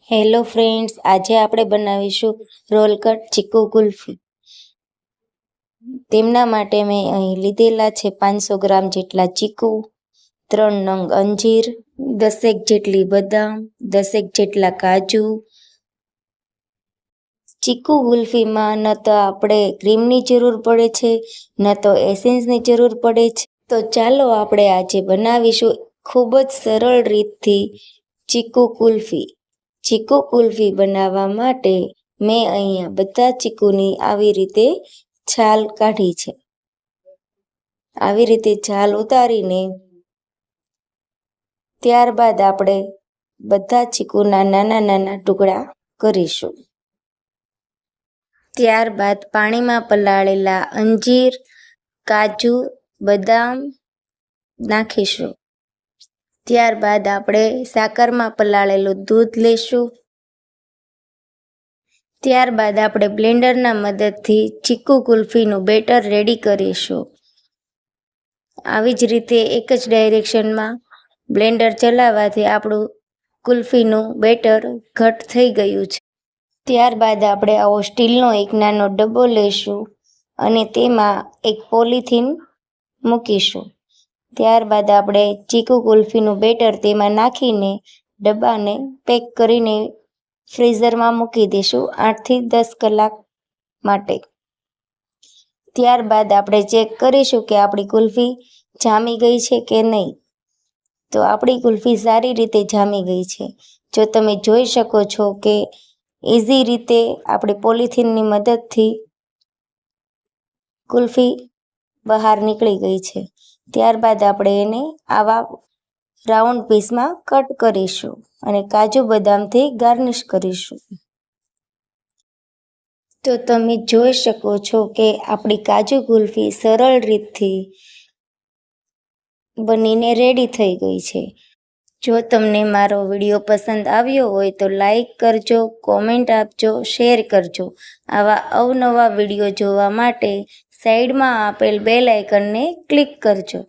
Hello friends, આજે આપણે બનાવીશું રોલ કટ ચીકુ કુલ્ફી. તેમના માટે મેં અહીં લીધેલા છે 500 ગ્રામ જેટલા ચીકુ, 3 નંગ અંજીર, 10 જેટલી બદામ, 10 જેટલા કાજુ. ચીકુ કુલ્ફીમાં ન તો આપણે ક્રીમની જરૂર પડે છે, ન તો એસેન્સની જરૂર પડે છે. તો ચાલો આપણે આજે બનાવીશું ખૂબ જ સરળ રીતથી ચીકુ કુલ્ફી. ચીકુ કુલ્ફી બનાવવા માટે મેં અહીંયા બધા ચીકુની આવી રીતે છાલ કાઢી છે. આવી રીતે છાલ ઉતારીને ત્યારબાદ આપણે બધા ચીકુના નાના નાના ટુકડા કરીશું. ત્યારબાદ પાણીમાં પલાળેલા અંજીર, કાજુ, બદામ નાખીશું. ત્યારબાદ આપણે સાકરમાં પલાળેલું દૂધ લેશું. ત્યારબાદ આપણે બ્લેન્ડરના મદદથી ચીકુ કુલ્ફીનું બેટર રેડી કરીશું. આવી જ રીતે એક જ ડાયરેક્શનમાં બ્લેન્ડર ચલાવવાથી આપણું કુલ્ફીનું બેટર ઘટ થઈ ગયું છે. ત્યારબાદ આપણે આવો સ્ટીલનો એક નાનો ડબ્બો લઈશું અને તેમાં એક પોલિથીન મૂકીશું. ત્યારબાદ આપણે ચીકુ કુલ્ફીનું બેટર તેમાં નાખીને ડબ્બાને પેક કરીને ફ્રીઝરમાં મૂકી દઈશું 8 થી 10 કલાક માટે. ત્યારબાદ આપણે ચેક કરીશું કે આપણી કુલ્ફી જામી ગઈ છે કે નહીં. તો આપણી કુલ્ફી સારી રીતે જામી ગઈ છે. જો તમે જોઈ શકો છો કે ઇઝી રીતે આપણે પોલિથીનની મદદથી કુલ્ફી બહાર નીકળી ગઈ છે. ત્યારબાદ આપણે એને આવા રાઉન્ડ પીસમાં કટ કરીશું અને કાજુ બદામથી ગાર્નિશ કરીશું. તો તમે જોઈ શકો છો કે આપણી કાજુ કુલ્ફી સરળ રીતથી બનીને રેડી થઈ ગઈ છે. જો તમને મારો વિડીયો પસંદ આવ્યો હોય તો લાઈક કરજો, કોમેન્ટ આપજો, શેર કરજો. આવા અવનવા વિડીયો જોવા માટે સાઈડમાં આપેલ બેલ આઇકનને ક્લિક કરજો.